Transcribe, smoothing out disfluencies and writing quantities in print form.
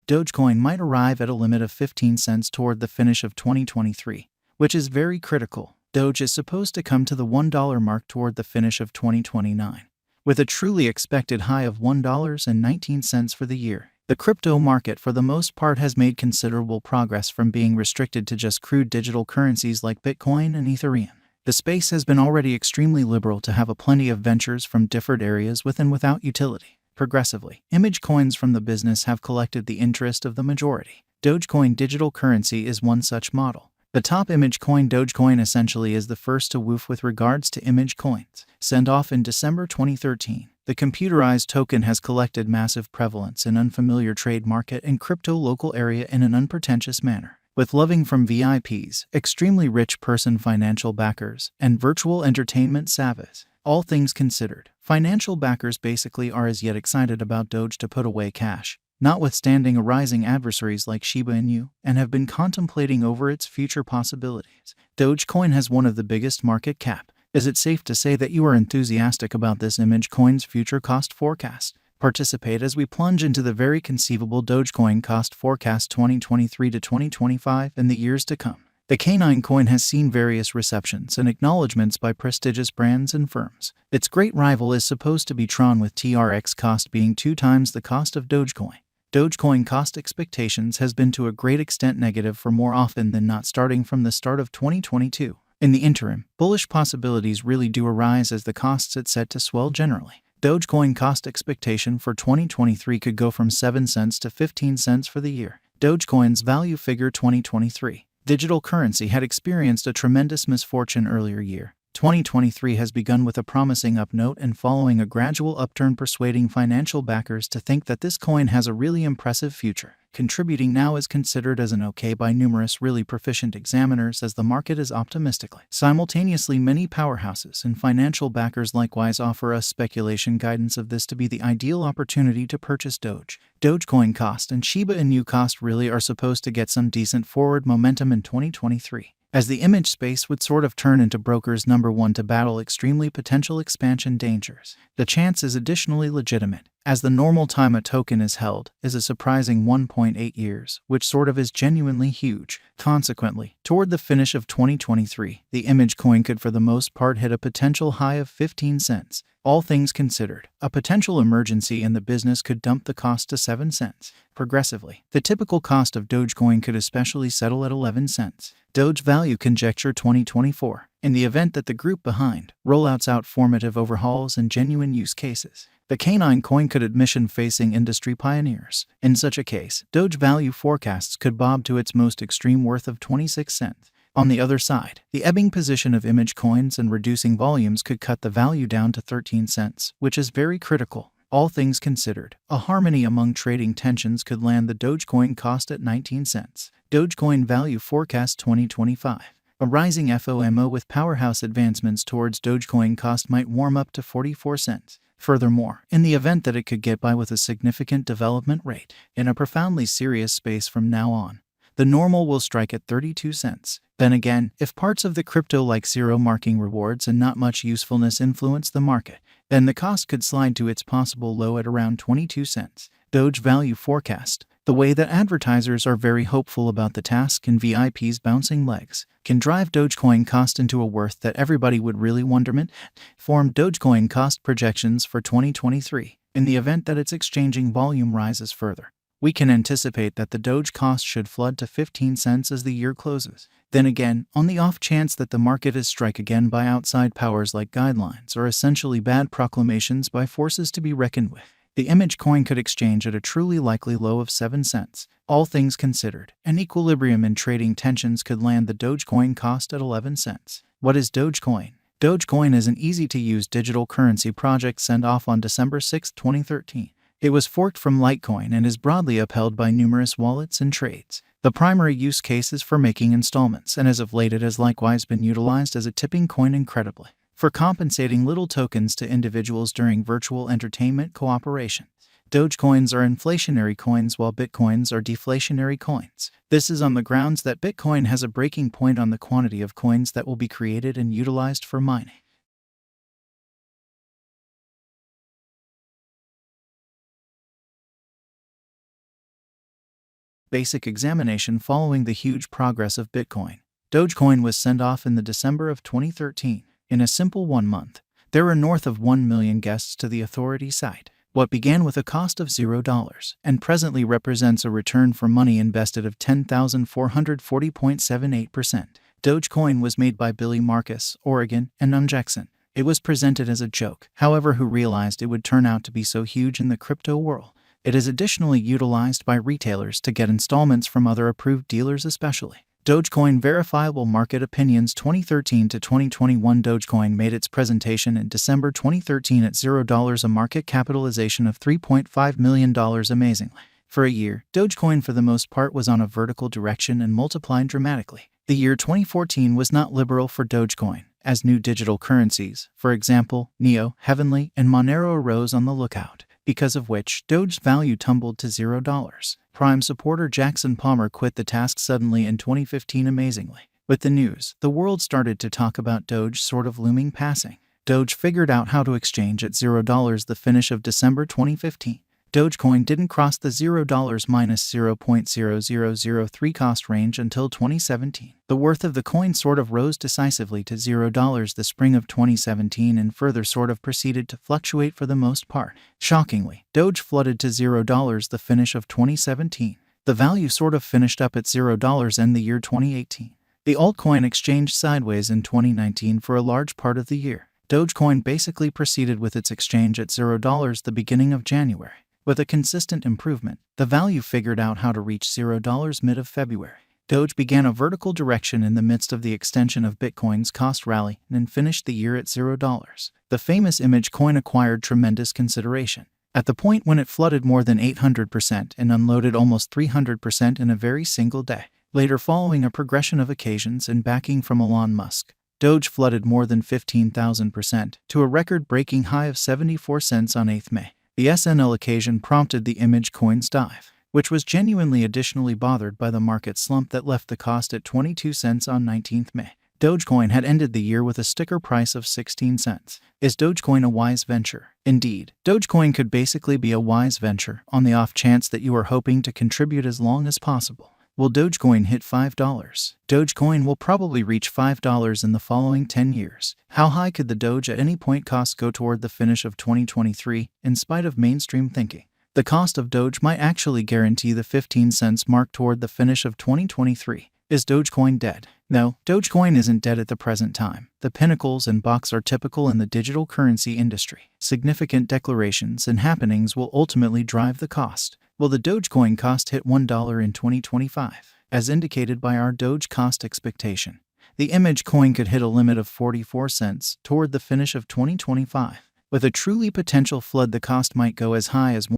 Dogecoin might arrive at a limit of 15 cents toward the finish of 2023, which is very critical. Doge is supposed to come to the $1 mark toward the finish of 2029, with a truly expected high of $1.19 for the year. The crypto market for the most part has made considerable progress from being restricted to just crude digital currencies like Bitcoin and Ethereum. The space has been already extremely liberal to have plenty of ventures from different areas with and without utility. Progressively, image coins from the business have collected the interest of the majority. Dogecoin digital currency is one such model. The top image coin Dogecoin essentially is the first to woof with regards to image coins. Sent off in December 2013, the computerized token has collected massive prevalence in unfamiliar trade market and crypto local area in an unpretentious manner. With loving from VIPs, extremely rich person financial backers, and virtual entertainment savvas. All things considered, financial backers basically are as yet excited about Doge to put away cash, notwithstanding arising adversaries like Shiba Inu, and have been contemplating over its future possibilities. Dogecoin has one of the biggest market cap. Is it safe to say that you are enthusiastic about this image coin's future cost forecast? Participate as we plunge into the very conceivable Dogecoin cost forecast 2023 to 2025 and the years to come. The canine coin has seen various receptions and acknowledgments by prestigious brands and firms. Its great rival is supposed to be Tron, with TRX cost being 2 times the cost of Dogecoin. Dogecoin cost expectations has been to a great extent negative for more often than not starting from the start of 2022. In the interim, bullish possibilities really do arise as the costs are set to swell generally. Dogecoin cost expectation for 2023 could go from 7 cents to 15 cents for the year. Dogecoin's value figure 2023. Digital currency had experienced a tremendous misfortune earlier year. 2023 has begun with a promising up note and following a gradual upturn, persuading financial backers to think that this coin has a really impressive future. Contributing now is considered as an okay by numerous really proficient examiners, as the market is optimistically. Simultaneously, many powerhouses and financial backers likewise offer us speculation guidance of this to be the ideal opportunity to purchase Doge. Dogecoin cost and Shiba Inu cost really are supposed to get some decent forward momentum in 2023. As the image space would sort of turn into brokers number one to battle extremely potential expansion dangers. The chance is additionally legitimate, as the normal time a token is held is a surprising 1.8 years, which sort of is genuinely huge. Consequently, toward the finish of 2023, the image coin could for the most part hit a potential high of 15 cents. All things considered, a potential emergency in the business could dump the cost to 7 cents. Progressively, the typical cost of Dogecoin could especially settle at 11 cents. Doge Value Conjecture 2024. In the event that the group behind rollouts out formative overhauls and genuine use cases, the canine coin could admission-facing industry pioneers. In such a case, Doge Value forecasts could bob to its most extreme worth of 26 cents. On the other side, the ebbing position of image coins and reducing volumes could cut the value down to 13 cents, which is very critical. All things considered, a harmony among trading tensions could land the Dogecoin cost at 19 cents. Dogecoin Value Forecast 2025. A rising FOMO with powerhouse advancements towards Dogecoin cost might warm up to 44 cents. Furthermore, in the event that it could get by with a significant development rate, in a profoundly serious space from now on, the normal will strike at 32 cents. Then again, if parts of the crypto like zero marking rewards and not much usefulness influence the market, then the cost could slide to its possible low at around 22 cents. Doge Value Forecast. The way that advertisers are very hopeful about the task and VIPs bouncing legs can drive Dogecoin cost into a worth that everybody would really wonderment. Form Dogecoin cost projections for 2023. In the event that its exchanging volume rises further, we can anticipate that the Doge cost should flood to 15 cents as the year closes. Then again, on the off chance that the market is struck again by outside powers like guidelines or essentially bad proclamations by forces to be reckoned with, the image coin could exchange at a truly likely low of 7 cents. All things considered, an equilibrium in trading tensions could land the Dogecoin cost at 11 cents. What is Dogecoin? Dogecoin is an easy-to-use digital currency project sent off on December 6, 2013. It was forked from Litecoin and is broadly upheld by numerous wallets and trades. The primary use case is for making installments, and as of late it has likewise been utilized as a tipping coin incredibly, for compensating little tokens to individuals during virtual entertainment cooperation. Dogecoins are inflationary coins while Bitcoins are deflationary coins. This is on the grounds that Bitcoin has a breaking point on the quantity of coins that will be created and utilized for mining. Basic examination following the huge progress of Bitcoin. Dogecoin was sent off in the December of 2013. In a simple 1 month, there were north of 1 million guests to the authority site. What began with a cost of $0 and presently represents a return for money invested of 10,440.78%. Dogecoin was made by Billy Marcus, Oregon, and Jackson. It was presented as a joke, however, who realized it would turn out to be so huge in the crypto world. It is additionally utilized by retailers to get installments from other approved dealers especially. Dogecoin Verifiable Market Opinions 2013 to 2021. Dogecoin made its presentation in December 2013 at $0, a market capitalization of $3.5 million. Amazingly, for a year, Dogecoin for the most part was on a vertical direction and multiplied dramatically. The year 2014 was not liberal for Dogecoin, as new digital currencies, for example, Neo, Heavenly, and Monero, arose on the lookout, because of which Doge's value tumbled to $0. Prime supporter Jackson Palmer quit the task suddenly in 2015. Amazingly, with the news, the world started to talk about Doge sort of looming passing. Doge figured out how to exchange at $0 the finish of December 2015. Dogecoin didn't cross the $0 minus 0.0003 cost range until 2017. The worth of the coin sort of rose decisively to $0 the spring of 2017 and further sort of proceeded to fluctuate for the most part. Shockingly, Doge flooded to $0 the finish of 2017. The value sort of finished up at $0 in the year 2018. The altcoin exchanged sideways in 2019 for a large part of the year. Dogecoin basically proceeded with its exchange at $0 the beginning of January. With a consistent improvement, the value figured out how to reach $0 mid of February. Doge began a vertical direction in the midst of the extension of Bitcoin's cost rally and finished the year at $0. The famous image coin acquired tremendous consideration. At the point when it flooded more than 800% and unloaded almost 300% in a very single day. Later, following a progression of occasions and backing from Elon Musk, Doge flooded more than 15,000% to a record-breaking high of 74 cents on 8th May. The SNL occasion prompted the image coin's dive, which was genuinely additionally bothered by the market slump that left the cost at 22 cents on 19th May. Dogecoin had ended the year with a sticker price of 16 cents. Is Dogecoin a wise venture? Indeed, Dogecoin could basically be a wise venture on the off chance that you are hoping to contribute as long as possible. Will Dogecoin hit $5? Dogecoin will probably reach $5 in the following 10 years. How high could the Doge at any point cost go toward the finish of 2023, in spite of mainstream thinking? The cost of Doge might actually guarantee the 15 cents mark toward the finish of 2023. Is Dogecoin dead? No, Dogecoin isn't dead at the present time. The pinnacles and box are typical in the digital currency industry. Significant declarations and happenings will ultimately drive the cost. Will the Dogecoin cost hit $1 in 2025? As indicated by our Doge cost expectation, the image coin could hit a limit of 44 cents toward the finish of 2025. With a truly potential flood, the cost might go as high as